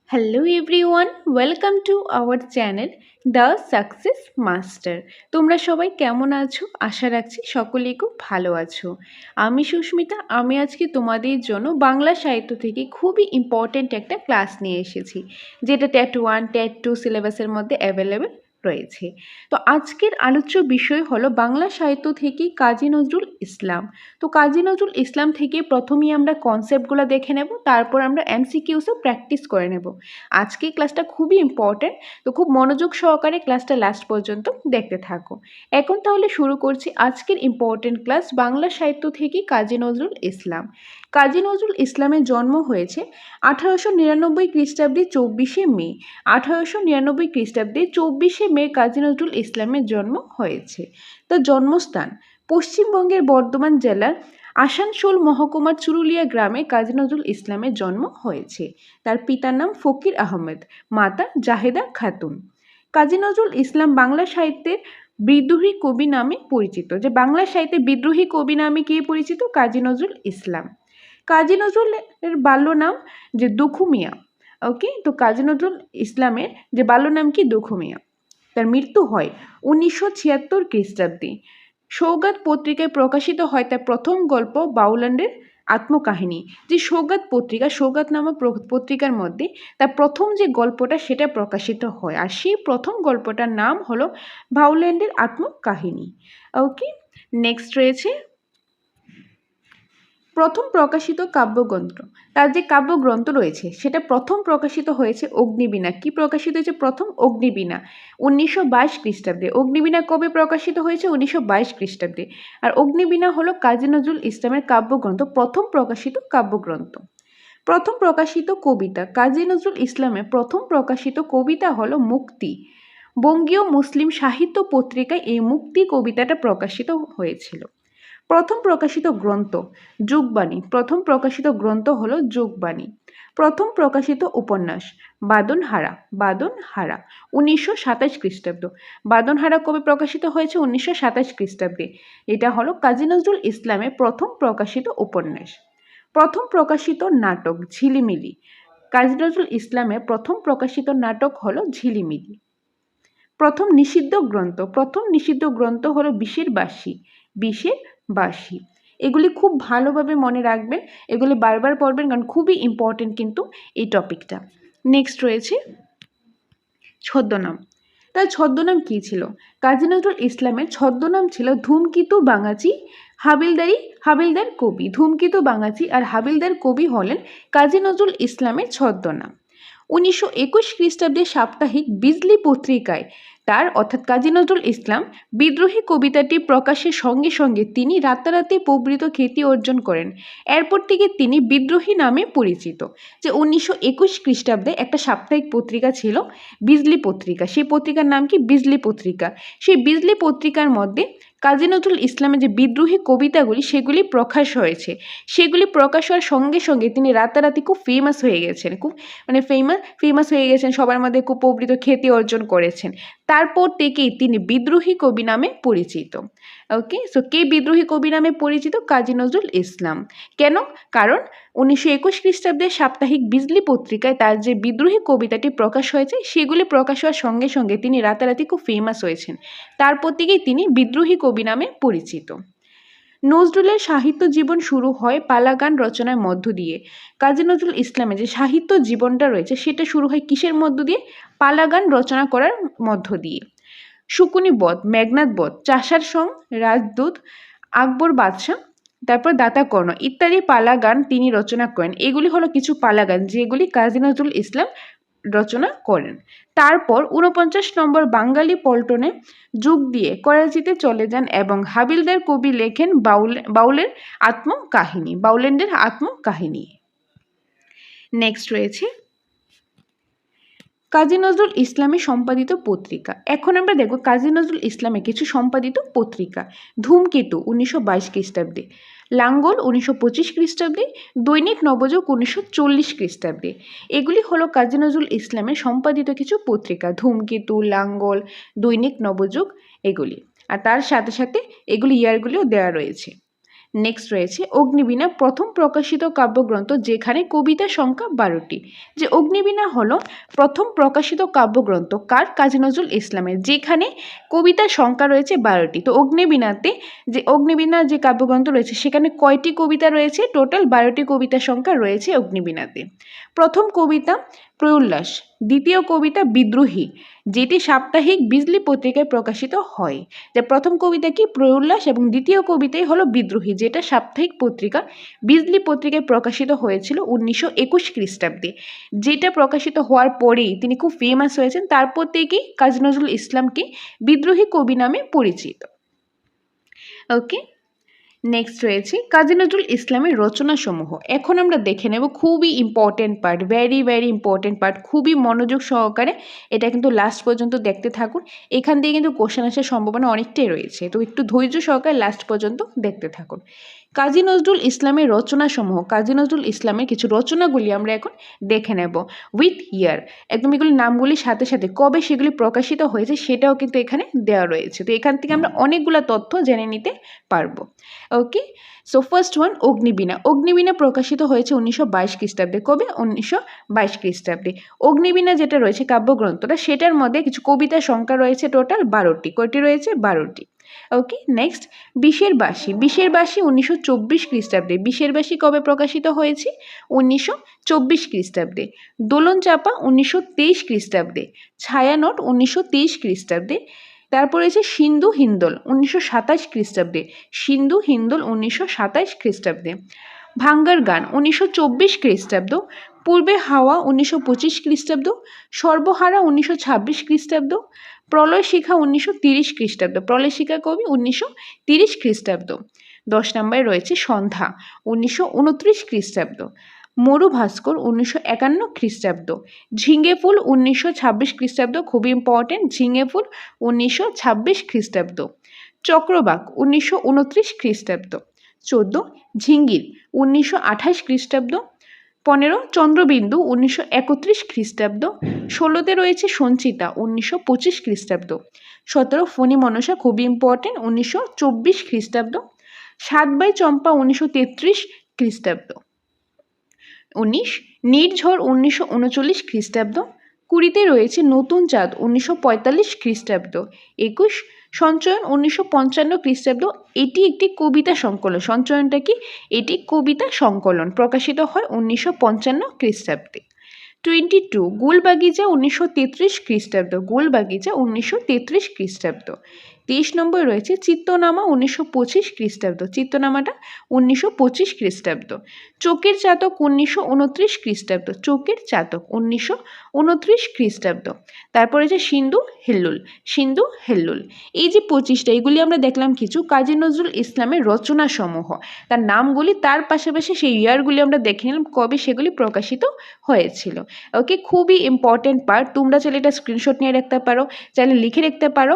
Hello everyone, welcome to our channel the success master. তোমরা সবাই কেমন আছো? আশা রাখছি সকলেই খুব ভালো আছো। আমি সুস্মিতা। আমি আজকে তোমাদের জন্য বাংলা সাহিত্য থেকে খুবই ইম্পর্ট্যান্ট একটা ক্লাস নিয়ে এসেছি, যেটা ট্যাট 1 ট্যাট 2 সিলেবাসের মধ্যে অ্যাভেলেবেল রয়েছে। তো আজকের আলোচ্য বিষয় হলো বাংলা সাহিত্য থেকে কাজী নজরুল ইসলাম। তো কাজী নজরুল ইসলাম থেকে প্রথমেই আমরা কনসেপ্টগুলো দেখে নেব, তারপর আমরা এমসিকিউসও প্র্যাকটিস করে নেব। আজকের ক্লাসটা খুবই ইম্পর্ট্যান্ট, তো খুব মনোযোগ সহকারে ক্লাসটা লাস্ট পর্যন্ত দেখতে থাকো। এখন তাহলে শুরু করছি আজকের ইম্পর্ট্যান্ট ক্লাস বাংলা সাহিত্য থেকে কাজী নজরুল ইসলাম। কাজী নজরুল ইসলামের জন্ম হয়েছে 1899 খ্রিস্টাব্দে 24শে মে। 1899 খ্রিস্টাব্দে 24শে মে কাজী নজরুল ইসলামের জন্ম হয়েছে। তার জন্মস্থান পশ্চিমবঙ্গের বর্ধমান জেলার আসানসোল মহকুমার চুরুলিয়া গ্রামে কাজী নজরুল ইসলামের জন্ম হয়েছে। তার পিতার নাম ফকির আহমেদ, মাতা জাহেদা খাতুন। কাজী নজরুল ইসলাম বাংলা সাহিত্যের বিদ্রোহী কবি নামে পরিচিত। যে বাংলা সাহিত্যে বিদ্রোহী কবি নামে কে পরিচিত? কাজী নজরুল ইসলাম। কাজী নজরুলের বাল্য নাম যে দুখু মিয়া। ওকে, তো কাজী নজরুল ইসলামের যে বাল্য নাম কি? দুখু মিয়া। তার মৃত্যু হয় 1976 খ্রিস্টাব্দে। সৌগাত পত্রিকায় প্রকাশিত হয় তার প্রথম গল্প বাউল্যান্ডের আত্মকাহিনী। যে সৌগাত নামক পত্রিকার মধ্যে তার প্রথম যে গল্পটা সেটা প্রকাশিত হয়, আর সেই প্রথম গল্পটার নাম হলো বাউল্যান্ডের আত্মকাহিনী। ওকে, নেক্সট রয়েছে প্রথম প্রকাশিত কাব্যগ্রন্থ। তার যে কাব্যগ্রন্থ রয়েছে সেটা প্রথম প্রকাশিত হয়েছে অগ্নিবীণা। কি প্রকাশিত হয়েছে প্রথম? অগ্নিবীণা, 1922 খ্রিস্টাব্দে। অগ্নিবীণা কবে প্রকাশিত হয়েছে? 1922 খ্রিস্টাব্দে। আর অগ্নিবীণা হলো কাজী নজরুল ইসলামের কাব্যগ্রন্থ, প্রথম প্রকাশিত কাব্যগ্রন্থ। প্রথম প্রকাশিত কবিতা। কাজী নজরুল ইসলামের প্রথম প্রকাশিত কবিতা হলো মুক্তি। বঙ্গীয় মুসলিম সাহিত্য পত্রিকায় এই মুক্তি কবিতাটা প্রকাশিত হয়েছিল। প্রথম প্রকাশিত গ্রন্থ যুগবাণী। প্রথম প্রকাশিত গ্রন্থ হলো যুগবাণী। প্রথম প্রকাশিত উপন্যাস বাদনহারা। 1927 খ্রিস্টাব্দ। বাদনহারা কবে প্রকাশিত হয়েছে? 1927 খ্রিস্টাব্দে। এটা হলো কাজী নজরুল ইসলামের প্রথম প্রকাশিত উপন্যাস। প্রথম প্রকাশিত নাটক ঝিলিমিলি। কাজী নজরুল ইসলামের প্রথম প্রকাশিত নাটক হলো ঝিলিমিলি। প্রথম নিষিদ্ধ গ্রন্থ হলো বিষের বাঁশি। এগুলি খুব ভালোভাবে মনে রাখবেন, এগুলি বারবার পড়বেন, কারণ খুবই ইম্পর্টেন্ট কিন্তু এই টপিকটা। নেক্সট রয়েছে ছদ্মনাম। তার ছদ্মনাম কী ছিল? কাজী নজরুল ইসলামের ছদ্মনাম ছিল ধূমকেতু বাঙাচি হাবিলদার কবি। ধূমকেতু বাঙাচি আর হাবিলদার কবি হলেন কাজী নজরুল ইসলামের ছদ্মনাম। 1921 খ্রিস্টাব্দে সাপ্তাহিক বিজলি পত্রিকায় তার অর্থাৎ কাজী নজরুল ইসলাম বিদ্রোহী কবিতাটি প্রকাশের সঙ্গে সঙ্গে তিনি রাতারাতি প্রবৃত খ্যাতি অর্জন করেন। এরপর থেকে তিনি বিদ্রোহী নামে পরিচিত। যে 1921 খ্রিস্টাব্দে একটা সাপ্তাহিক পত্রিকা ছিল বিজলি পত্রিকা, সেই পত্রিকার নাম কি? বিজলি পত্রিকা। সেই বিজলি পত্রিকার মধ্যে কাজী নজরুল ইসলামের যে বিদ্রোহী কবিতাগুলি সেগুলি প্রকাশ হয়েছে। সেগুলি প্রকাশ হওয়ার সঙ্গে সঙ্গে তিনি রাতারাতি খুব ফেমাস হয়ে গেছেন, খুব ফেমাস হয়ে গেছেন, সবার মধ্যে খুব প্রবৃত খ্যাতি অর্জন করেছেন। তারপর থেকেই তিনি বিদ্রোহী কবি নামে পরিচিত। ওকে, সো কে বিদ্রোহী কবি নামে পরিচিত? কাজী নজরুল ইসলাম। কেন? কারণ 1921 খ্রিস্টাব্দে সাপ্তাহিক বিজলি পত্রিকায় তার যে বিদ্রোহী কবিতাটি প্রকাশ হয়েছে সেগুলি প্রকাশ হওয়ার সঙ্গে সঙ্গে তিনি রাতারাতি খুব ফেমাস হয়েছেন। তারপর থেকেই তিনি বিদ্রোহী কবি নামে পরিচিত। নজরুলের সাহিত্য জীবন শুরু হয় পালা গান রচনার মধ্য দিয়ে। কাজী নজরুল ইসলামের যে সাহিত্য জীবনটা রয়েছে সেটা শুরু হয় কিসের মধ্য দিয়ে? পালা গান রচনা করার মধ্য দিয়ে। শকুনি বধ, মেঘনাদ বধ, চাষার সং, রাজদূত, আকবর বাদশাহ, তারপর দাতা কর্ণ ইত্যাদি পালা গান তিনি রচনা করেন। এগুলি হলো কিছু পালা গান যেগুলি কাজী নজরুল ইসলাম রচনা করেন। তারপর 49 নম্বর বাঙালি পল্টনে যোগ দিয়ে করাচিতে চলে যান এবং হাবিলদার কবি লেখেন বাউল্যান্ডের আত্মকাহিনী। নেক্সট রয়েছে কাজী নজরুল ইসলামের সম্পাদিত পত্রিকা। এখন আমরা দেখব কাজী নজরুল ইসলামের কিছু সম্পাদিত পত্রিকা। ধূমকেতু 1922 খ্রিস্টাব্দে, লাঙ্গল 1925 খ্রিস্টাব্দে, দৈনিক নবযুগ 1940 খ্রিস্টাব্দে। এগুলি হলো কাজী নজরুল ইসলামের সম্পাদিত কিছু পত্রিকা। ধূমকেতু, লাঙ্গল, দৈনিক নবযুগ এগুলি। আর তার সাথে সাথে এগুলি ইয়ারগুলিও দেওয়া রয়েছে। নেক্সট রয়েছে অগ্নিবীণা, প্রথম প্রকাশিত কাব্যগ্রন্থ যেখানে কবিতার সংখ্যা 12টি। যে অগ্নিবীণা হলো প্রথম প্রকাশিত কাব্যগ্রন্থ কার? কাজী নজরুল ইসলামের, যেখানে কবিতার সংখ্যা রয়েছে 12টি। তো অগ্নিবীণা যে কাব্যগ্রন্থ রয়েছে সেখানে কয়টি কবিতা রয়েছে? টোটাল 12টি কবিতার সংখ্যা রয়েছে অগ্নিবীণাতে। প্রথম কবিতা প্রয়োল্লাস, দ্বিতীয় কবিতা বিদ্রোহী, যেটি সাপ্তাহিক বিজলি পত্রিকায় প্রকাশিত হয়। যে প্রথম কবিতা কি? প্রয়োল্লাস, এবং দ্বিতীয় কবিতাই হলো বিদ্রোহী, যেটা সাপ্তাহিক পত্রিকা বিজলি পত্রিকায় প্রকাশিত হয়েছিল 1921 খ্রিস্টাব্দে। যেটা প্রকাশিত হওয়ার পরেই তিনি খুব ফেমাস হয়েছেন, তারপর থেকেই কাজী নজরুল ইসলামকে বিদ্রোহী কবি নামে পরিচিত। ওকে, নেক্সট রয়েছে কাজী নজরুল ইসলামের রচনাসমূহ। এখন আমরা দেখে নেব খুবই important part, very very important part, খুবই মনোযোগ সহকারে এটা কিন্তু লাস্ট পর্যন্ত দেখতে থাকুন। এখান থেকে কিন্তু কোশ্চেন আসার সম্ভাবনা অনেকটাই রয়েছে, তো একটু ধৈর্য সহকারে লাস্ট পর্যন্ত দেখতে থাকুন। কাজী নজরুল ইসলামের রচনাসমূহ, কাজী নজরুল ইসলামের কিছু রচনাগুলি আমরা এখন দেখে নেব উইথ ইয়ার। একদম এগুলি নামগুলির সাথে সাথে কবে সেগুলি প্রকাশিত হয়েছে সেটাও কিন্তু এখানে দেওয়া রয়েছে। তো এখান থেকে আমরা অনেকগুলো তথ্য জেনে নিতে পারবো। Okay, so first one Agnibina. Agnibina প্রকাশিত হয়েছে 1922 খ্রিস্টাব্দে। কবে? 1922 খ্রিস্টাব্দে। অগ্নিবীণা যেটা রয়েছে কাব্যগ্রন্থটা, সেটার মধ্যে কিছু কবিতার সংখ্যা রয়েছে টোটাল 12টি। কয়টি রয়েছে? 12টি। ওকে, নেক্সট বিষের বাঁশি। বিষের বাঁশি 1924 খ্রিস্টাব্দে। বিষের বাঁশি কবে প্রকাশিত হয়েছে? 1924 খ্রিস্টাব্দে। দোলন চাপা 1923 খ্রিস্টাব্দে। ছায়ানট 1923 খ্রিস্টাব্দে। তারপর রয়েছে সিন্ধু হিন্দোল 1927 খ্রিস্টাব্দে। সিন্ধু হিন্দোল 1927 খ্রিস্টাব্দে। ভাঙ্গার গান 1924 খ্রিস্টাব্দ। পূর্বে হাওয়া 1925 খ্রিস্টাব্দ। সর্বহারা 1926 খ্রিস্টাব্দ। প্রলয় শিখা 1930 খ্রিস্টাব্দ। প্রলয় শিখা কবি 1930 খ্রিস্টাব্দ। 10 নম্বরে রয়েছে সন্ধ্যা 1929 খ্রিস্টাব্দ। মরু ভাস্কর 1951 খ্রিস্টাব্দ। ঝিঙে ফুল 1926 খ্রিস্টাব্দ, খুবই ইম্পর্টেন্ট, ঝিঙে ফুল 1926 খ্রিস্টাব্দ। চক্রবাক 1929 খ্রিস্টাব্দ। 14 ঝিঙ্গির 1928 খ্রিস্টাব্দ। 15 চন্দ্রবিন্দু 1931 খ্রিস্টাব্দ। 16তে রয়েছে সঞ্চিতা 1925 খ্রিস্টাব্দ। 17 ফণী মনসা, খুবই ইম্পর্টেন্ট, 1924 খ্রিস্টাব্দ। 7 বাই চম্পা 1933 খ্রিস্টাব্দ। 19 নির্ঝর 1939 খ্রিস্টাব্দ। 20তে রয়েছে নতুন চাঁদ 1945 খ্রিস্টাব্দ। 21 সঞ্চয়ন 1955 খ্রিস্টাব্দ। এটি একটি কবিতা সংকলন। সঞ্চয়নটা কি? এটি কবিতা সংকলন, প্রকাশিত হয় 1955 খ্রিস্টাব্দে। 22 গুলবাগিচা 1933 খ্রিস্টাব্দ। গুলবাগিচা 1933 খ্রিস্টাব্দ। 23 নম্বর রয়েছে চিত্তনামা 1925 খ্রিস্টাব্দ। চিত্তনামাটা 1925 খ্রিস্টাব্দ। চোখের চাতক 1929 খ্রিস্টাব্দ। চোখের চাতক 1929 খ্রিস্টাব্দ। তারপরে যে সিন্ধু হেল্লুল। সিন্ধু হেল্লুল, এই যে 25টা, এগুলি আমরা দেখলাম কিছু কাজী নজরুল ইসলামের রচনাসমূহ, তার নামগুলি, তার পাশাপাশি সেই ইয়ারগুলি আমরা দেখে নিলাম কবে সেগুলি প্রকাশিত হয়েছিল। ওকে, খুবই ইম্পর্টেন্ট পার্ট। তোমরা চাইলে এটা স্ক্রিনশট নিয়ে রাখতে পারো, চাইলে লিখে রাখতে পারো।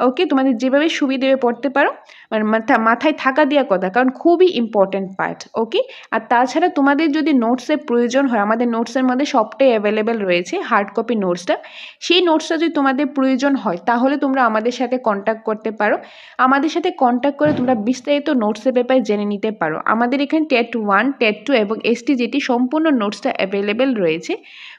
ওকে, তোমাদের যেভাবে সুবিধে পড়তে পারো, মানে মাথায় থাকা দেওয়া কথা, কারণ খুবই ইম্পর্টেন্ট পার্ট। ওকে, আর তাছাড়া তোমাদের যদি নোটসের প্রয়োজন হয়, আমাদের নোটসের মধ্যে সবটাই অ্যাভেলেবেল রয়েছে, হার্ড কপি নোটসটা। সেই নোটসটা যদি তোমাদের প্রয়োজন হয় তাহলে তোমরা আমাদের সাথে কন্ট্যাক্ট করতে পারো। আমাদের সাথে কন্ট্যাক্ট করে তোমরা বিস্তারিত নোটসের ব্যাপারে জেনে নিতে পারো। আমাদের এখানে টেট 1, টেট 2 এবং এসটি যেটি সম্পূর্ণ নোটসটা অ্যাভেলেবেল রয়েছে।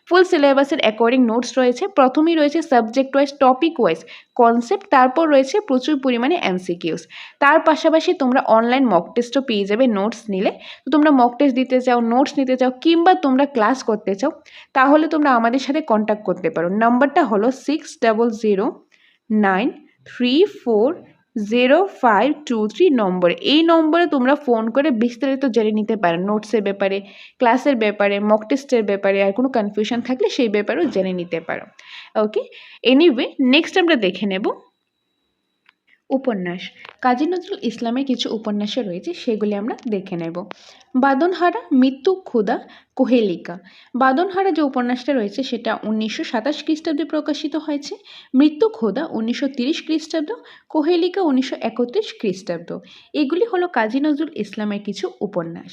ফুল সিলেবাসের অ্যাকর্ডিং নোটস রয়েছে। প্রথমেই রয়েছে subject wise, topic wise concept, তারপর রয়েছে প্রচুর পরিমাণে এমসিকিউস। তার পাশাপাশি তোমরা অনলাইন মক টেস্টও পেয়ে যাবে নোটস নিলে। তো তোমরা মক টেস্ট দিতে চাও, নোটস নিতে চাও, কিংবা তোমরা ক্লাস করতে চাও, তাহলে তোমরা আমাদের সাথে কন্ট্যাক্ট করতে পারো। নাম্বারটা হলো 6009340523 নম্বরে। এই নম্বরে তোমরা ফোন করে বিস্তারিত জেনে নিতে পারো নোটসের ব্যাপারে, ক্লাসের ব্যাপারে, মক টেস্টের ব্যাপারে, আর কোনো কনফিউশন থাকলে সেই ব্যাপারেও জেনে নিতে পারো। ওকে, এনিওয়ে, নেক্সট আমরা দেখে নেব উপন্যাস। কাজী নজরুল ইসলামের কিছু উপন্যাসে রয়েছে, সেগুলি আমরা দেখে নেব। বাঁধনহারা, মৃত্যু, ক্ষুধা, কোহেলিকা। বাঁধনহারা যে উপন্যাসটা রয়েছে সেটা 1927 খ্রিস্টাব্দে প্রকাশিত হয়েছে। মৃত্যু ক্ষুধা 1930 খ্রিস্টাব্দ। কোহেলিকা 1931 খ্রিস্টাব্দ। এগুলি হলো কাজী নজরুল ইসলামের কিছু উপন্যাস।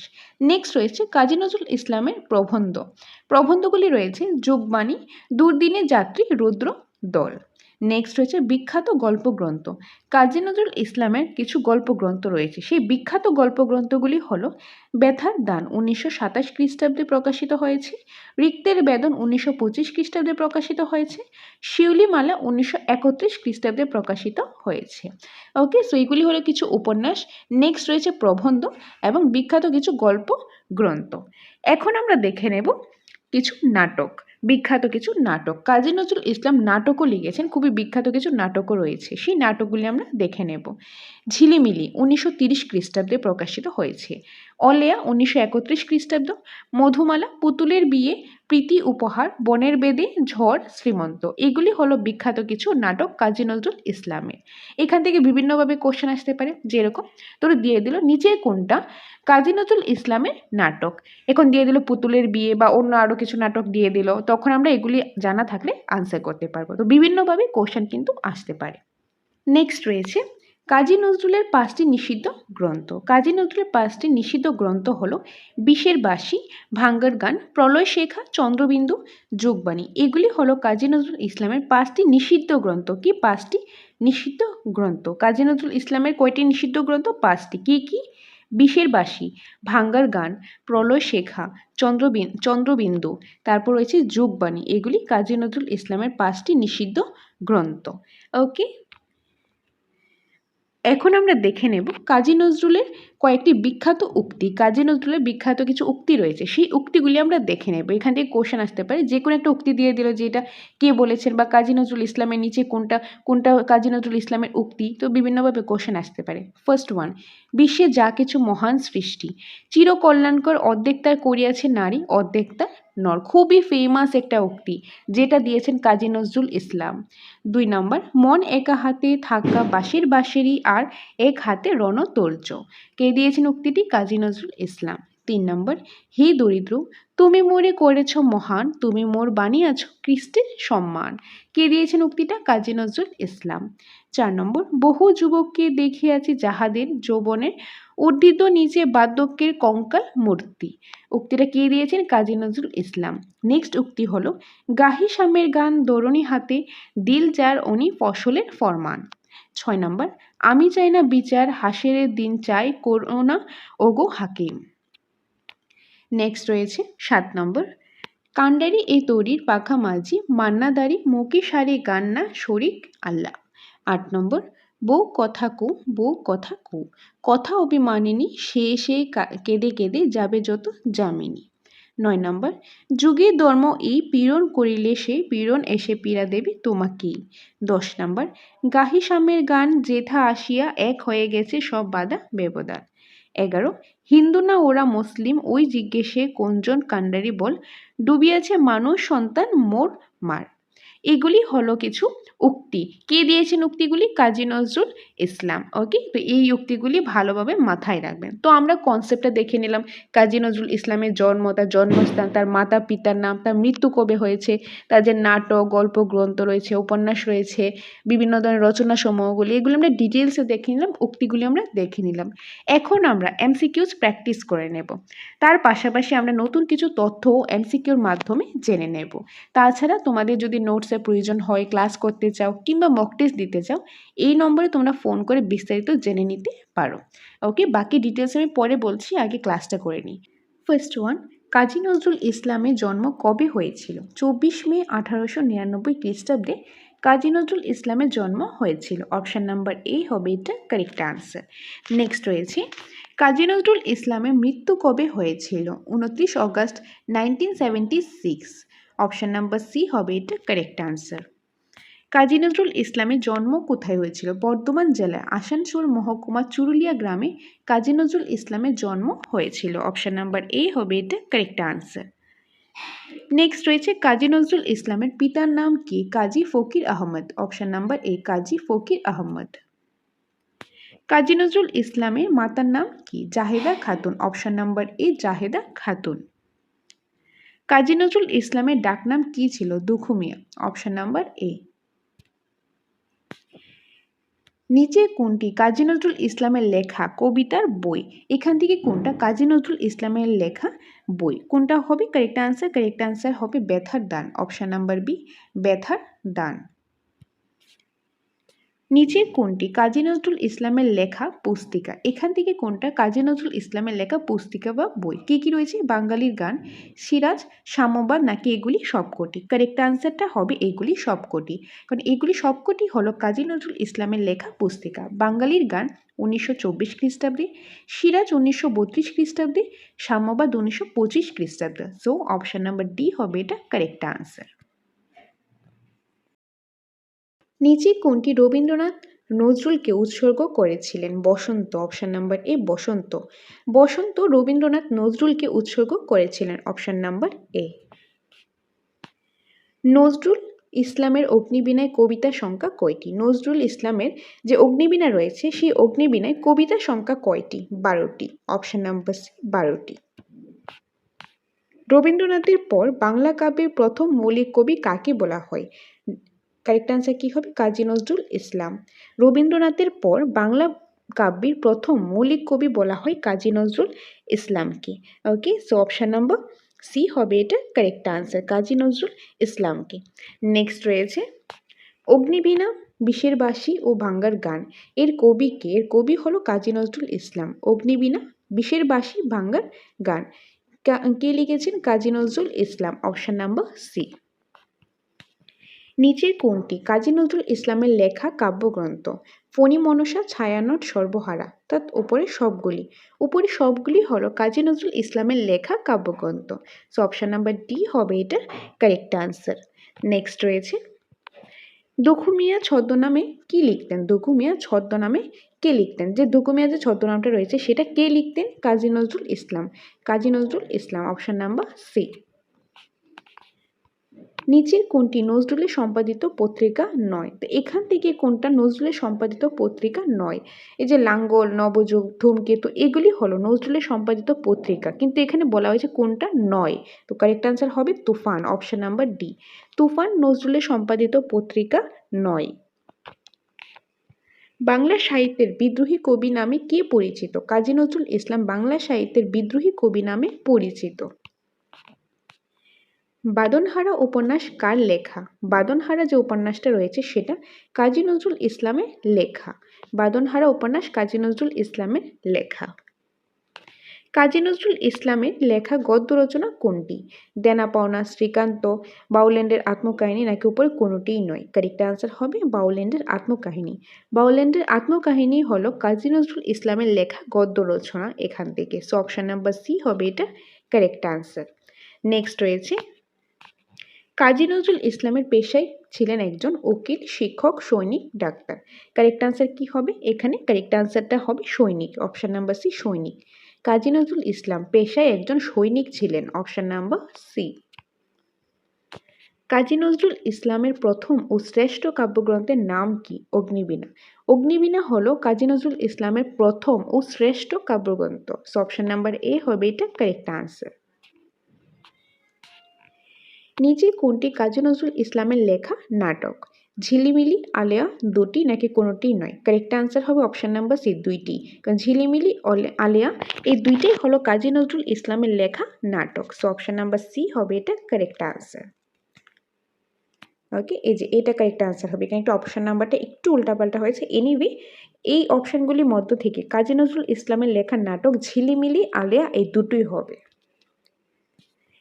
নেক্সট রয়েছে কাজী নজরুল ইসলামের প্রবন্ধ। প্রবন্ধগুলি রয়েছে যোগবাণী, দুর্দিনে যাত্রী, রুদ্র দল। নেক্সট রয়েছে বিখ্যাত গল্প গ্রন্থ। কাজী নজরুল ইসলামের কিছু গল্প গ্রন্থ রয়েছে, সেই বিখ্যাত গল্প গ্রন্থগুলি হলো ব্যথার দান 1927 খ্রিস্টাব্দে প্রকাশিত হয়েছে, রিক্তের বেদন 1925 খ্রিস্টাব্দে প্রকাশিত হয়েছে, শিউলিমালা 1931 খ্রিস্টাব্দে প্রকাশিত হয়েছে। ওকে, সো এইগুলি হলো কিছু উপন্যাস। নেক্সট রয়েছে প্রবন্ধ এবং বিখ্যাত কিছু গল্প গ্রন্থ। এখন আমরা দেখে নেব কিছু নাটক, বিখ্যাত কিছু নাটক। কাজী নজরুল ইসলাম নাটকও লিখেছেন, খুবই বিখ্যাত কিছু নাটকও রয়েছে, সেই নাটকগুলি আমরা দেখে নেব। ঝিলিমিলি 1930 খ্রিস্টাব্দে প্রকাশিত হয়েছে, অলেয়া 1931 খ্রিস্টাব্দ, মধুমালা, পুতুলের বিয়ে, প্রীতি উপহার, বনের বেদে, ঝড়, শ্রীমন্ত, এগুলি হলো বিখ্যাত কিছু নাটক কাজী নজরুল ইসলামের। এখান থেকে বিভিন্নভাবে কোশ্চেন আসতে পারে, যেরকম তোর দিয়ে দিল নিচে কোনটা কাজী নজরুল ইসলামের নাটক, এখন দিয়ে দিল পুতুলের বিয়ে বা অন্য আরও কিছু নাটক দিয়ে দিল, তখন আমরা এগুলি জানা থাকলে আনসার করতে পারবো। তো বিভিন্নভাবে কোশ্চেন কিন্তু আসতে পারে। নেক্সট রয়েছে কাজী নজরুলের 5টি নিষিদ্ধ গ্রন্থ। কাজী নজরুলের 5টি নিষিদ্ধ গ্রন্থ হলো বিষের বাঁশি, ভাঙ্গার গান, প্রলয় শেখা, চন্দ্রবিন্দু, যোগবাণী, এগুলি হলো কাজী নজরুল ইসলামের 5টি নিষিদ্ধ গ্রন্থ। কি 5টি নিষিদ্ধ গ্রন্থ? কাজী নজরুল ইসলামের কয়টি নিষিদ্ধ গ্রন্থ? 5টি। কি কি? বিষের বাঁশি, ভাঙ্গার গান, প্রলয় শেখা, চন্দ্রবিন্দু, তারপর রয়েছে যোগবাণী, এগুলি কাজী নজরুল ইসলামের 5টি নিষিদ্ধ গ্রন্থ। ওকে, এখন আমরা দেখে নেব কাজী নজরুলের কয়েকটি বিখ্যাত উক্তি। কাজী নজরুলের বিখ্যাত কিছু উক্তি রয়েছে, সেই উক্তিগুলি আমরা দেখে নেব। এখান থেকে কোশ্চেন আসতে পারে, যে কোনো একটা উক্তি দিয়ে দিল যে এটা কে বলেছেন বা কাজী নজরুল ইসলামের নিচে কোনটা কোনটা কাজী নজরুল ইসলামের উক্তি, তো বিভিন্নভাবে কোশ্চেন আসতে পারে। ফার্স্ট ওয়ান, বিশ্বে যা কিছু মহান সৃষ্টি চিরকল্যাণকর অর্ধেক তার করিয়াছে নারী, অর্ধেক তার নর, খুবই ফেমাস একটা উক্তি যেটা দিয়েছেন কাজী নজরুল ইসলাম। 2 নম্বর, মন একা হাতে থাকা বাঁশির বাঁশিরি আর এক হাতে রণতর্জ, কে দিয়েছেন উক্তিটি? কাজী নজরুল ইসলাম। 3 নম্বর, হে দরিদ্র তুমি মোরে করেছ মহান, তুমি মোর বানিয়াছ কৃষ্টের সম্মান, কে দিয়েছেন উক্তিটা? কাজী নজরুল ইসলাম। 4 নম্বর, বহু যুবককে দেখিয়াছি যাহাদের যৌবনের উদ্ধিত নিচে বার্ধক্যের কঙ্কাল মূর্তি, উক্তিটা কে দিয়েছেন? কাজী নজরুল ইসলাম। নেক্সট উক্তি হলো গাহি শামের গান দরুনি হাতে দিল যার উনি ফসলের ফরমান। 6 নম্বর, আমি চাই না বিচার হাসেরের দিন চাই করোনা ওগো হাকিম। নেক্সট রয়েছে 7 নম্বর, কান্ডারি এ তরির পাখা মাঝি মান্নাদারি মুকি সারি গান্না শরিক আল্লাহ। 8 নম্বর, বউ কথা কু বউ কথা কু কথা অভিমানিনী সে কেঁদে কেঁদে যাবে যত জামিনী। 9 নম্বর, যুগে ধর্ম এই পীড়ন করিলে সে পীড়ন এসে পীড়া দেবে তোমাকেই। 10 নম্বর, গাহি শামের গান জেঠা আসিয়া এক হয়ে গেছে সব বাধা ব্যবধান। 11, হিন্দু না ওরা মুসলিম ওই জিজ্ঞেসে কোনজন কান্ডারি বল ডুবিয়াছে মানুষ সন্তান মোর মার। এগুলি হলো কিছু উক্তি, কে দিয়েছেন উক্তিগুলি? কাজী নজরুল ইসলাম। ওকে, তো এই উক্তিগুলি ভালোভাবে মাথায় রাখবেন। তো আমরা কনসেপ্টটা দেখে নিলাম, কাজী নজরুল ইসলামের জন্ম, তার জন্মস্থান, তার মাতা পিতার নাম, তার মৃত্যু কবে হয়েছে, তার যে নাটক গল্প গ্রন্থ রয়েছে, উপন্যাস রয়েছে, বিভিন্ন ধরনের রচনা সমূহগুলি, এগুলো আমরা ডিটেলসে দেখে নিলাম, উক্তিগুলি আমরা দেখে নিলাম। এখন আমরা এমসিকিউজ প্র্যাকটিস করে নেব, তার পাশাপাশি আমরা নতুন কিছু তথ্য এমসিকিউর মাধ্যমে জেনে নেব। তাছাড়া তোমাদের যদি নোটসের প্রয়োজন হয়, ক্লাস করতে চাও কিংবা মক টেস্ট দিতে চাও, এই নম্বরে তোমরা ফোন করে বিস্তারিত জেনে নিতে পারো। ওকে, বাকি ডিটেলস আমি পরে বলছি, আগে ক্লাসটা করে নিই। ফার্স্ট ওয়ান, কাজী নজরুল ইসলামের জন্ম কবে হয়েছিল? 24 মে 1899 খ্রিস্টাব্দে কাজী নজরুল ইসলামের জন্ম হয়েছিল। অপশান নাম্বার এ হবে এটা কারেক্ট আনসার। নেক্সট রয়েছে কাজী নজরুল ইসলামের মৃত্যু কবে হয়েছিল? 29 অগস্ট 1976। অপশান নাম্বার সি হবে এটা কারেক্ট আনসার। কাজী নজরুল ইসলামের জন্ম কোথায় হয়েছিল? বর্ধমান জেলায় আসানসোল মহকুমা চুরুলিয়া গ্রামে কাজী নজরুল ইসলামের জন্ম হয়েছিল। অপশান নাম্বার এ হবে এটা কারেক্ট আনসার। নেক্সট রয়েছে কাজী নজরুল ইসলামের পিতার নাম কি? Kazi Fakir Ahmed. Option number A Kazi Fakir Ahmed. Kazi Nazrul ইসলামের মাতার নাম কি? Zaheda Khatun. Option number A Zaheda Khatun. Kazi Nazrul ইসলামের ডাকনাম কি ছিল? Dukhu Mia. Option number A. নিচে কোনটি কাজী নজরুল ইসলামের লেখা কবিতার বই? এখান থেকে কোনটা কাজী নজরুল ইসলামের লেখা বই? কোনটা হবে কারেক্ট আনসার? কারেক্ট আনসার হবে ব্যথার দান। অপশান নাম্বার বি ব্যথার দান। নিচের কোনটি কাজী নজরুল ইসলামের লেখা পুস্তিকা? এখান থেকে কোনটা কাজী নজরুল ইসলামের লেখা পুস্তিকা বা বই? কি কি রয়েছে? বাঙালির গান, সিরাজ, সাম্যবাদ নাকি এগুলি সবকটি? কারেক্ট আনসারটা হবে এগুলি সবকটি, কারণ এগুলি সবকটি হলো কাজী নজরুল ইসলামের লেখা পুস্তিকা। বাঙালির গান 1924 খ্রিস্টাব্দে, সিরাজ 1932 খ্রিস্টাব্দে, সাম্যবাদ 1925 খ্রিস্টাব্দে। সো অপশন নাম্বার ডি হবে এটা কারেক্ট আনসার। নিচে কোনটি রবীন্দ্রনাথ নজরুলকে উৎসর্গ করেছিলেন? বসন্ত, অপশন নাম্বার এ বসন্ত। বসন্ত রবীন্দ্রনাথ নজরুলকে উৎসর্গ করেছিলেন, অপশন নাম্বার এ। নজরুল ইসলামের অগ্নিবীণায় কবিতা সংখ্যা কয়টি? নজরুল ইসলামের যে অগ্নিবীণা রয়েছে সেই অগ্নিবীণায় কবিতা সংখ্যা কয়টি? 12টি, অপশন নাম্বার সি 12টি। রবীন্দ্রনাথের পর বাংলা কাব্যের প্রথম মৌলিক কবি কাকে বলা হয়? কারেক্ট আনসার কি হবে? কাজী নজরুল ইসলাম। রবীন্দ্রনাথের পর বাংলা কাব্যের প্রথম মৌলিক কবি বলা হয় কাজী নজরুল ইসলামকে। ওকে, সো অপশন নাম্বার সি হবে এটা কারেক্ট আনসার, কাজী নজরুল ইসলামকে। নেক্সট রয়েছে অগ্নিবীণা, বিষের বাঁশি ও ভাঙ্গার গান এর কবি কে? এর কবি হলো কাজী নজরুল ইসলাম। অগ্নিবীণা, বিষের বাঁশি, ভাঙ্গার গান কে লিখেছেন? কাজী Nazrul Islam, option number C. নিচের কোনটি কাজী নজরুল ইসলামের লেখা কাব্যগ্রন্থ? ফণী মনসা, ছায়ানট, সর্বহারা, অর্থাৎ উপরে সবগুলি হলো কাজী নজরুল ইসলামের লেখা কাব্যগ্রন্থ। সো অপশন নাম্বার ডি হবে এটা কারেক্ট আনসার। নেক্সট রয়েছে দুখু মিয়া ছদ্মনামে কি লিখতেন? দুখু মিয়া ছদ্মনামে কে লিখতেন? যে দুখু মিয়া যে ছদ্মনামটা রয়েছে সেটা কে লিখতেন? কাজী নজরুল ইসলাম। কাজী Nazrul Islam, option number C. নিচের কোনটি নজরুলের সম্পাদিত পত্রিকা নয়? তো এখান থেকে কোনটা নজরুলের সম্পাদিত পত্রিকা নয়? এই যে লাঙ্গল, নবযুগ, ধূমকেতু এগুলি হলো নজরুলের সম্পাদিত পত্রিকা, কিন্তু এখানে বলা হয়েছে কোনটা নয়। তো কারেক্ট আনসার হবে তুফান, অপশন নাম্বার ডি। তুফান নজরুলের সম্পাদিত পত্রিকা নয়। বাংলা সাহিত্যের বিদ্রোহী কবি নামে কে পরিচিত? কাজী নজরুল ইসলাম বাংলা সাহিত্যের বিদ্রোহী কবি নামে পরিচিত। বাঁধনহারা উপন্যাস কার লেখা? বাঁধনহারা যে উপন্যাসটা রয়েছে সেটা কাজী নজরুল ইসলামের লেখা। বাঁধনহারা উপন্যাস কাজী নজরুল ইসলামের লেখা। কাজী নজরুল ইসলামের লেখা গদ্য রচনা কোনটি? দেনা পাওনা, শ্রীকান্ত, বাউল্যান্ডের আত্মকাহিনী নাকি উপরে কোনোটিই নয়? কারেক্ট আনসার হবে বাউল্যান্ডের আত্মকাহিনী। বাউল্যান্ডের আত্মকাহিনী হলো কাজী নজরুল ইসলামের লেখা গদ্য রচনা এখান থেকে। সো অপশন নাম্বার সি হবে এটা কারেক্ট আনসার। নেক্সট রয়েছে কাজী নজরুল ইসলামের পেশায় ছিলেন একজন উকিল, শিক্ষক, সৈনিক, ডাক্তার। কারেক্ট আনসার কি হবে? এখানে কারেক্ট আনসারটা হবে সৈনিক, অপশন নাম্বার সি সৈনিক। কাজী নজরুল ইসলাম পেশায় একজন সৈনিক ছিলেন, option number C. Kazi Nazrul ইসলামের প্রথম ও শ্রেষ্ঠ কাব্যগ্রন্থের নাম কি? অগ্নিবীণা। অগ্নিবীণা হলো কাজী নজরুল ইসলামের প্রথম ও শ্রেষ্ঠ কাব্যগ্রন্থ। সো অপশন নাম্বার এ হবে এটা কারেক্ট আনসার। নিচে কোনটি কাজী নজরুল ইসলামের লেখা নাটক? ঝিলিমিলি, আলেয়া, দুটি নাকি কোনোটিই নয়? কারেক্ট আনসার হবে অপশন নাম্বার সি দুইটি, কারণ ঝিলিমিলি, আলেয়া এই দুইটাই হলো কাজী নজরুল ইসলামের লেখা নাটক। সো অপশন নাম্বার সি হবে এটা কারেক্ট আনসার। ওকে, এই যে এটা কারেক্ট আনসার হবে, এখানে একটা অপশন নাম্বারটা একটু উল্টাপাল্টা হয়েছে। এনিওয়ে এই অপশনগুলির মধ্য থেকে কাজী নজরুল ইসলামের লেখা নাটক ঝিলিমিলি, আলেয়া এই দুটোই হবে।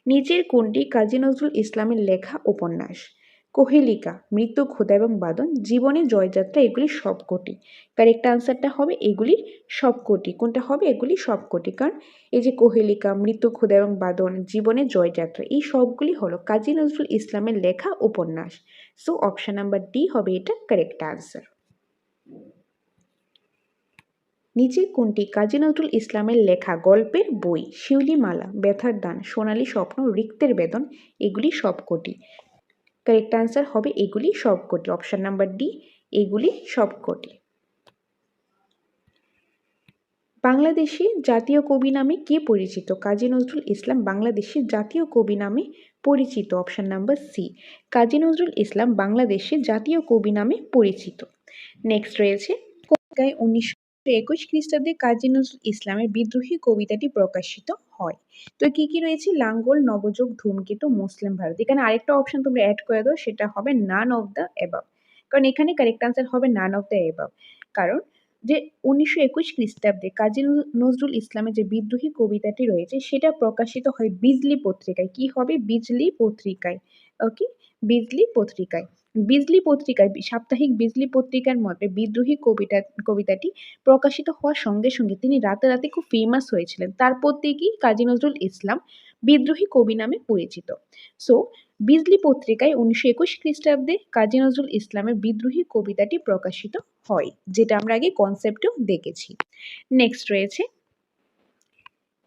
নিচের কোনটি কাজী নজরুল ইসলামের লেখা উপন্যাস? কোহেলিকা, মৃত্যু, ক্ষুধা এবং বাদন, জীবনের জয়যাত্রা এগুলি সবকটি। কারেক্ট আনসারটা হবে এগুলি সবকটি। কোনটা হবে? এগুলি সবকটি, কারণ এই যে কোহেলিকা, মৃত্যু, ক্ষুধা এবং বাদন, জীবনের জয়যাত্রা এই সবগুলি হলো কাজী নজরুল ইসলামের লেখা উপন্যাস। সো অপশন নাম্বার ডি হবে এটা কারেক্ট আনসার। নিচে কোনটি কাজী নজরুল ইসলামের লেখা গল্পের বই? শিউলিমালা, ব্যথার দান, সোনালী স্বপ্ন, রিক্তের বেদন এগুলি সবকটি। কারেক্ট আনসার হবে এগুলি সবকটি, অপশন নাম্বার ডি এগুলি সবকটি। বাংলাদেশের জাতীয় কবি নামে কে পরিচিত? কাজী নজরুল ইসলাম বাংলাদেশের জাতীয় কবি নামে পরিচিত, option number C. Kazi Nazrul ইসলাম বাংলাদেশের জাতীয় কবি নামে পরিচিত। নেক্সট রয়েছে 1921 খ্রিস্টাব্দে কাজী নজরুল ইসলামের বিদ্রোহী কবিতাটি প্রকাশিত হয়। তো কি কি রয়েছে? লাঙ্গল, নবযুগ, ধূমকেতু, মুসলিম ভারত। এখানে আরেকটা অপশন তোমরা অ্যাড করে দাও, সেটা হবে নান অফ দ্য অ্যাবাভ। কারণ এখানে কারেক্ট আনসার হবে নান অফ দ্য এবাভ। কারণ যে 1921 খ্রিস্টাব্দে কাজী নজরুল ইসলামের যে বিদ্রোহী কবিতাটি রয়েছে সেটা প্রকাশিত হয় বিজলি পত্রিকায়। কি হবে? বিজলি পত্রিকায়। ওকে, বিজলি পত্রিকায়। বিজলি পত্রিকায় সাপ্তাহিক বিজলি পত্রিকার মতে বিদ্রোহী কবিতাটি প্রকাশিত হওয়ার সঙ্গে সঙ্গে তিনি রাতারাতি খুব ফেমাস হয়েছিলেন। তারপর থেকেই কাজী নজরুল ইসলাম বিদ্রোহী কবি নামে পরিচিত। সো বিজলি পত্রিকায় 1921 খ্রিস্টাব্দে কাজী নজরুল ইসলামের বিদ্রোহী কবিতাটি প্রকাশিত হয়, যেটা আমরা আগে কনসেপ্টেও দেখেছি। নেক্সট রয়েছে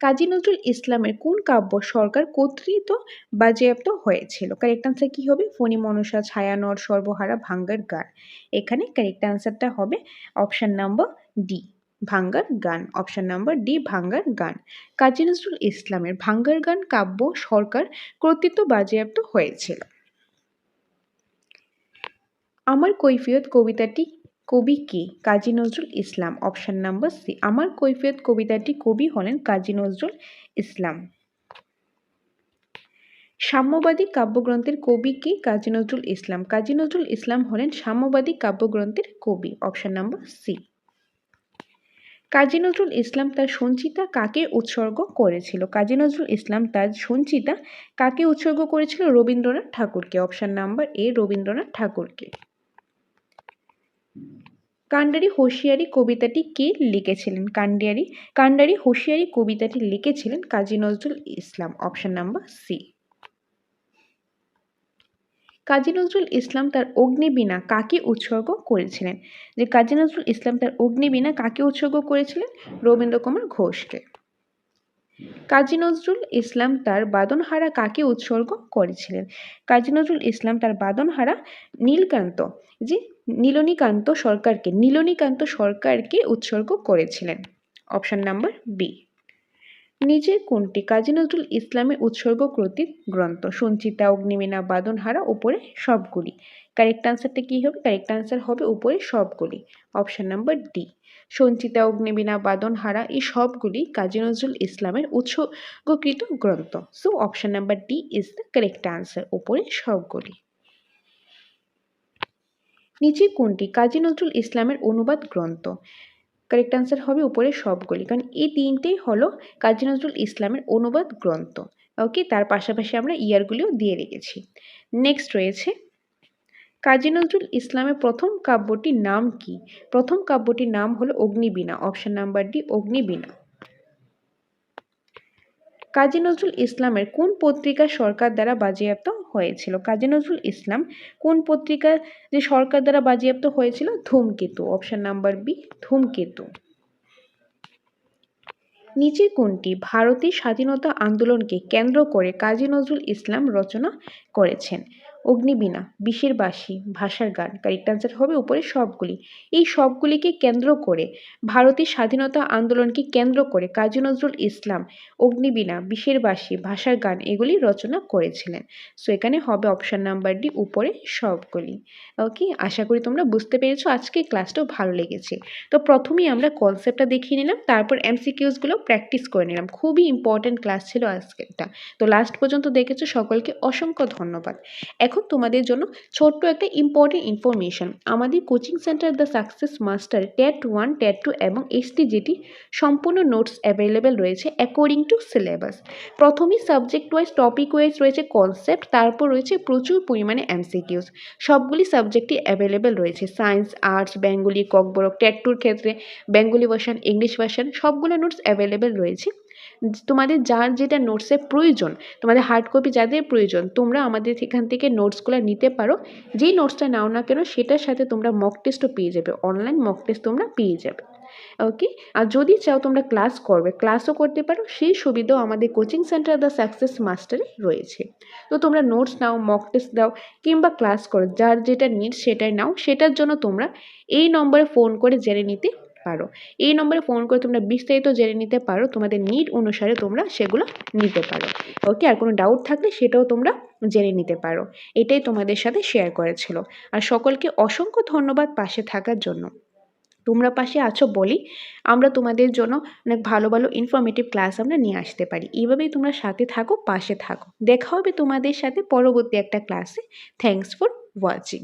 কাজী নজরুল ইসলামের কোন কাব্য সরকার কর্তৃক বাজেয়াপ্ত হয়েছিল? কারেক্ট আনসার কি হবে? ফণী মনসা, ছায়ানট, সর্বহারা, ভাঙ্গার গান। এখানে কারেক্ট আনসারটা হবে অপশন নাম্বার ডি, ভাঙ্গার গান। অপশন নাম্বার ডি, ভাঙ্গার গান। কাজী নজরুল ইসলামের ভাঙ্গার গান কাব্য সরকার কর্তৃক বাজেয়াপ্ত হয়েছিল। আমার কৈফিয়ত কবিতাটি কবি কে? কাজী Nazrul Islam. Option number C, আমার কৈফিয়ত কবিতাটি কবি হলেন কাজী নজরুল ইসলাম। সাম্যবাদী কাব্যগ্রন্থের কবি কে? কাজী নজরুল ইসলাম। কাজী নজরুল ইসলাম হলেন সাম্যবাদী কাব্যগ্রন্থের কবি। Option number C. Kazi Nazrul Islam তার সঞ্চিতা কাকে উৎসর্গ করেছিল? কাজী নজরুল ইসলাম তার সঞ্চিতা কাকে উৎসর্গ করেছিল? রবীন্দ্রনাথ ঠাকুরকে। অপশন নাম্বার এ, রবীন্দ্রনাথ ঠাকুরকে। কান্ডারি হুঁশিয়ারি কবিতাটি কে লিখেছিলেন? কান্ডারি হুঁশিয়ারি কবিতাটি লিখেছিলেন Kazi Nazrul Islam. Option number C. Kazi Nazrul Islam তার অগ্নিবীণা কাকে উৎসর্গ করেছিলেন? যে কাজী নজরুল ইসলাম তার অগ্নিবীণা কাকে উৎসর্গ করেছিলেন? রবীন্দ্র কুমার ঘোষকে। কাজী নজরুল ইসলাম তার বাদনহারা কাকে উৎসর্গ করেছিলেন? কাজী নজরুল ইসলাম তার বাদনহারা নীলনীকান্ত সরকারকে উৎসর্গ করেছিলেন। Option number B. নিচের কোনটি কাজী নজরুল ইসলামের উৎসর্গকৃত গ্রন্থ? সঞ্চিতা, অগ্নিবীণা, বাদনহারা, উপরে সবগুলি। কারেক্ট আনসারটা কি হবে? কারেক্ট আনসার হবে উপরে সবগুলি। Option number D, Sanchita, Agnibina, Bandhanhara এই সবগুলি কাজী নজরুল ইসলামের উৎসর্গকৃত গ্রন্থ। So option number D is the correct answer, উপরে সবগুলি। নিচে কোনটি কাজী নজরুল ইসলামের অনুবাদ গ্রন্থ? কারেক্ট আনসার হবে উপরে সবগুলি, কারণ এই তিনটেই হলো কাজী নজরুল ইসলামের অনুবাদ গ্রন্থ। ওকে, তার পাশাপাশি আমরা ইয়ারগুলিও দিয়ে রেখেছি। নেক্সট রয়েছে কাজী নজরুল ইসলামের প্রথম কাব্যটির নাম কি? প্রথম কাব্যটির নাম হলো Agnibina. Option number D, Agnibina. Kazi Nazrul ইসলামের কোন পত্রিকা সরকার দ্বারা বাজেয়াপ্ত হয়েছিল? কাজী নজরুল ইসলাম কোন পত্রিকা যে সরকার দ্বারা বাজেয়াপ্ত হয়েছিল? ধূমকেতু। অপশন নাম্বার বি, ধূমকেতু। নিচে কোনটি ভারতের স্বাধীনতা আন্দোলনকে কেন্দ্র করে কাজী নজরুল ইসলাম রচনা করেছেন? অগ্নিবীণা, বিষের বাঁশি, ভাষার গান। কারেক্ট আনসার হবে উপরে সবগুলি। এই সবগুলিকে কেন্দ্র করে ভারতের স্বাধীনতা আন্দোলনকে কেন্দ্র করে কাজী নজরুল ইসলাম অগ্নিবীণা, বিষের বাঁশি, ভাষার গান এগুলি রচনা করেছিলেন। সো এখানে হবে অপশন নাম্বার ডি, উপরে সবগুলি। ওকে, আশা করি তোমরা বুঝতে পেরেছো। আজকে ক্লাসটাও ভালো লেগেছে। তো প্রথমেই আমরা কনসেপ্টটা দেখিয়ে নিলাম, তারপর এমসিকিউসগুলো প্র্যাকটিস করে নিলাম। খুবই ইম্পর্ট্যান্ট ক্লাস ছিল আজকেরটা। তো লাস্ট পর্যন্ত দেখেছো, সকলকে অসংখ্য ধন্যবাদ। এখন তোমাদের জন্য ছোট্ট একটা ইম্পর্টেন্ট ইনফরমেশন। আমাদের coaching centre the success master TET 1, TET 2 এবং এসটিজিটি সম্পূর্ণ নোটস অ্যাভেলেবেল রয়েছে অ্যাকর্ডিং টু সিলেবাস। প্রথমেই সাবজেক্ট ওয়াইজ, টপিক ওয়াইজ রয়েছে কনসেপ্ট, তারপর রয়েছে প্রচুর পরিমাণে এমসিকিউস। সবগুলি সাবজেক্টই অ্যাভেলেবেল রয়েছে। Science, arts, Bengali, Kokborok, TET 2-র ক্ষেত্রে বেঙ্গলি ভার্সন, ইংলিশ ভার্সন সবগুলো নোটস অ্যাভেলেবেল রয়েছে। তোমাদের যার যেটা নোটসের প্রয়োজন, তোমাদের হার্ড কপি যাদের প্রয়োজন, তোমরা আমাদের এখান থেকে নোটসগুলো নিতে পারো। যেই নোটসটা নাও না কেন সেটার সাথে তোমরা মক টেস্টও পেয়ে যাবে, অনলাইন মক টেস্ট তোমরা পেয়ে যাবে। ওকে, আর যদি চাও তোমরা ক্লাস করবে, ক্লাসও করতে পারো, সেই সুবিধাও আমাদের কোচিং সেন্টার দ্য সাকসেস মাস্টারে রয়েছে। তো তোমরা নোটস নাও, মক টেস্ট দাও কিংবা ক্লাস করো, যার যেটা নিড সেটাই নাও। সেটার জন্য তোমরা এই নম্বরে ফোন করে জেনে নিতে পারো। এই নম্বরে ফোন করে তোমরা বিস্তারিত জেনে নিতে পারো, তোমাদের নিড অনুসারে তোমরা সেগুলো নিতে পারো। ওকে, আর কোনো ডাউট থাকলে সেটাও তোমরা জেনে নিতে পারো। এটাই তোমাদের সাথে শেয়ার করেছিল। আর সকলকে অসংখ্য ধন্যবাদ পাশে থাকার জন্য। তোমরা পাশে আছো বলি আমরা তোমাদের জন্য অনেক ভালো ভালো ইনফরমেটিভ ক্লাস আমরা নিয়ে আসতে পারি। এইভাবেই তোমরা সাথে থাকো, পাশে থাকো। দেখা হবে তোমাদের সাথে পরবর্তী একটা ক্লাসে। Thanks for watching.